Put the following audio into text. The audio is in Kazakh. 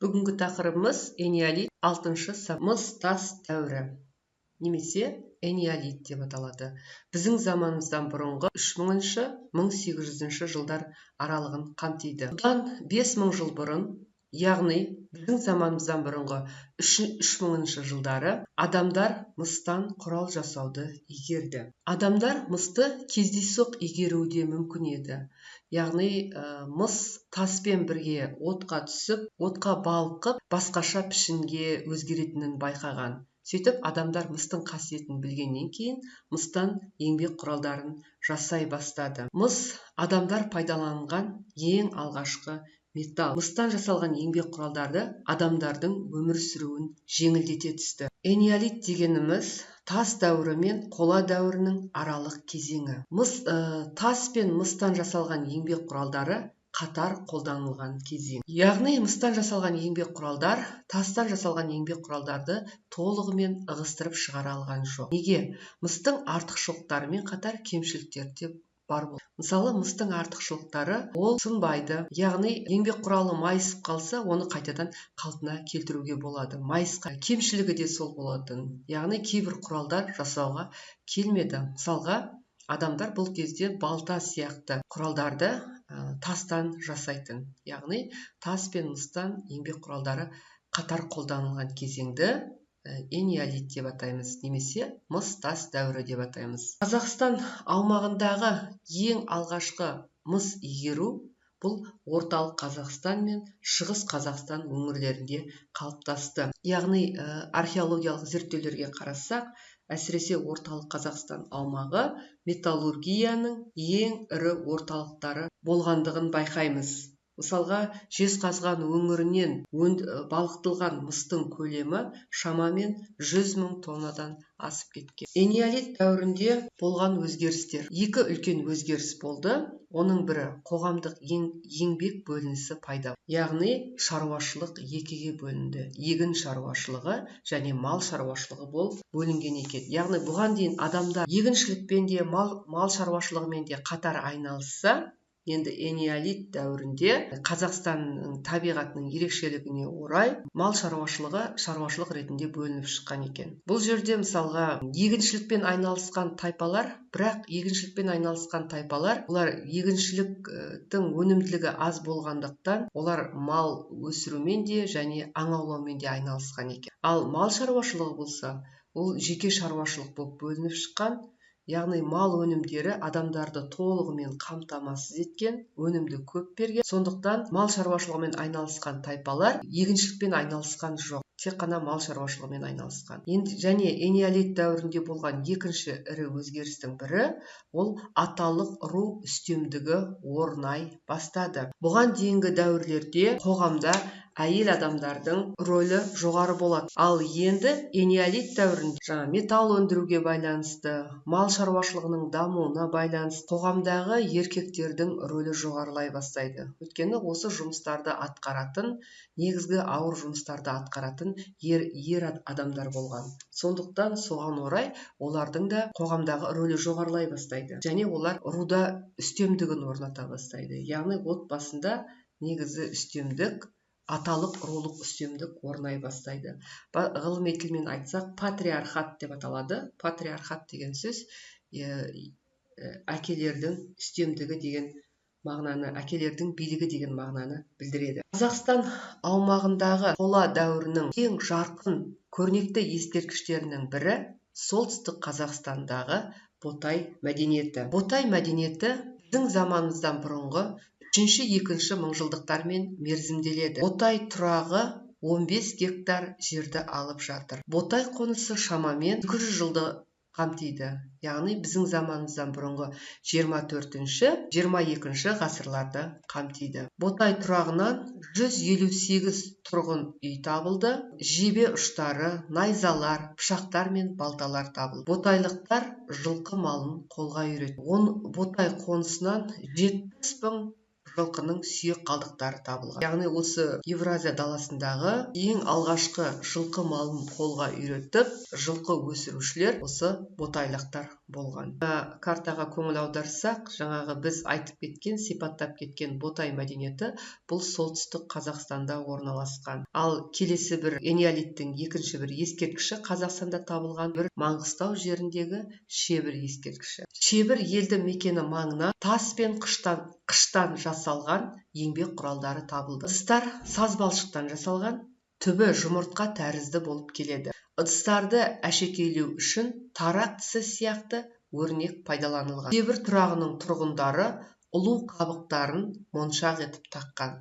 Бүгінгі тақырыбымыз энеолит 6-шы мыс тас дәуірі немесе энеолит деп аталады. Біздің заманымыздан бұрынғы 3000-1800 жылдар аралығын қамтиды. Бұдан 5000 жыл бұрын, яғни біздің заманымыздан бұрынғы 3000 жылдары адамдар мыстан құрал жасауды игерді. Адамдар мысты кездейсоқ игеруі де мүмкін еді. Яғни мыс таспен бірге отқа түсіп, отқа балқып, басқаша пішінге өзгеретінін байқаған. Сөйтіп, адамдар мыстың қасиетін білгеннен кейін, мыстан еңбек құралдарын жасай бастады. Мыс адамдар пайдаланған ең алғашқы металл. Мыстан жасалған еңбек құралдары адамдардың өмір сүруін жеңілдете түсті. Энеолит дегеніміз тас дәуірі мен қола дәуірінің аралық кезеңі. Тас пен мыстан жасалған еңбек құралдары қатар қолданылған кезең. Яғни мыстан жасалған еңбек құралдар тастан жасалған еңбек құралдарды толығымен ығыстырып шығара алған жоқ. Неге? Мыстың артықшылықтарымен қатар кемшіліктері де бар болды. Мысалы, мыстың артықшылықтары ол сынбайды. Яғни еңбек құралы майысып қалса, оны қайтадан қалпына келтіруге болады. Майысқа кемшілігі де сол болатын. Яғни кейбір құралдар жасауға келмеді. Мысалға, адамдар бұл кезде балта сияқты құралдарды тастан жасайтын. Яғни тас пен мыстан еңбек құралдары қатар қолданылған кезеңді энеолит деп атаймыз, немесе мыс тас дәуірі деп атаймыз. Қазақстан аумағындағы ең алғашқы мыс игеру бұл орталық Қазақстан мен шығыс Қазақстан өңірлерінде қалыптасты. Яғни археологиялық зерттеулерге қарасақ, әсіресе орталық Қазақстан аумағы металлургияның ең ірі орталықтары болғандығын байқаймыз. Мысалға, Жезқазған өңірінен балқытылған мыстың көлемі шамамен 100 000 тоннадан асып кеткен. Энеолит дәуірінде болған өзгерістер. Екі үлкен өзгеріс болды. Оның бірі қоғамдық еңбек бөлінісі пайда. Яғни шаруашылық екіге бөлінді. Егін шаруашылығы және мал шаруашылығы болып бөлінген екен. Яғни бұған дейін адамдар егіншілікпен де, мал шаруашылығымен де қатар айналысса, енді энеолит дәуірінде Қазақстанның табиғатының ерекшелігіне орай мал шаруашылық ретінде бөлініп шыққан екен. Бұл жерде мысалға егіншілікпен айналысқан тайпалар, бірақ егіншілікпен айналысқан тайпалар, олар егіншіліктің өнімділігі аз болғандықтан, олар мал өсірумен де және аң аулаумен де айналысқан екен. Ал мал шаруашылығы болса, ол жеке шаруашылық болып бөлініп шыққан. Яғни мал өнімдері адамдарды толығымен қамтамасыз еткен, өнімді көп берген. Сондықтан мал шаруашылығымен айналысқан тайпалар егіншілікпен айналысқан жоқ. Тек қана мал шаруашылығымен айналысқан. Және энеолит дәуірінде болған екінші ірі өзгерістің бірі, ол аталық ру үстемдігі орнай бастады. Бұған дейінгі дәуірлерде қоғамда әйел адамдардың рөлі жоғары болады. Ал енді энеолит дәуірінде металл өндіруге байланысты, мал шаруашылығының дамуына байланысты қоғамдағы еркектердің рөлі жоғарылай бастайды. Өйткені осы жұмыстарды атқаратын, негізгі ауыр жұмыстарды атқаратын ер адамдар болған. Сондықтан соған орай олардың да қоғамдағы рөлі жоғарылай бастайды. Және олар руда үстемдігін орната бастайды. Яғни отбасында негізі үстемдік, аталық рулық үстемдік орнай бастайды. Ғылыми тілмен айтсақ, патриархат деп аталады. Патриархат деген сөз әкелердің үстемдігі деген мағынаны, әкелердің билігі деген мағынаны білдіреді. Қазақстан аумағындағы қола дәуірінің ең жарқын көрнекті ескерткіштерінің бірі солтүстік Қазақстандағы Ботай мәдениеті. Ботай мәдениеті біздің заманымыздан бұрынғы 3-2 мыңжылдықтармен мерзімделеді. Ботай тұрағы 15 гектар жерді алып жатыр. Ботай қонысы шамамен 200 жылды қамтиды. Яғни біздің заманымыздан бұрынғы 24-22 ғасырларды қамтиды. Ботай тұрағынан 158 тұрғын үй табылды. Жебе ұштары, найзалар, пышақтар мен балталар табылды. Ботайлықтар жылқы малын қолға үйретті. Ботай қонысынан 70 000 жылқының сүйек қалдықтары табылған. Яғни осы Евразия даласындағы ең алғашқы жылқы малын қолға үйретіп, жылқы өсірушілер осы ботайлықтар болған. Картаға көңіл аударсақ, жаңағы біз айтып кеткен, сипаттап кеткен ботай мәдениеті бұл солтүстік Қазақстанда орналасқан. Ал келесі бір энеолиттің екінші бір ескерткіші Қазақстанда табылған бір Маңғыстау жеріндегі Шебір ескерткіші. Шебір елді мекені маңына тас пен қыштан жасалған еңбек құралдары табылды. Ыдыстар саз балшықтан жасалған, түбі жұмыртқа тәрізді болып келеді. Ыдыстарды әшекейлеу үшін тарақ тісі сияқты өрнек пайдаланылған. Шебір тұрағының тұрғындары ұлу қабықтарын моншақ етіп таққан.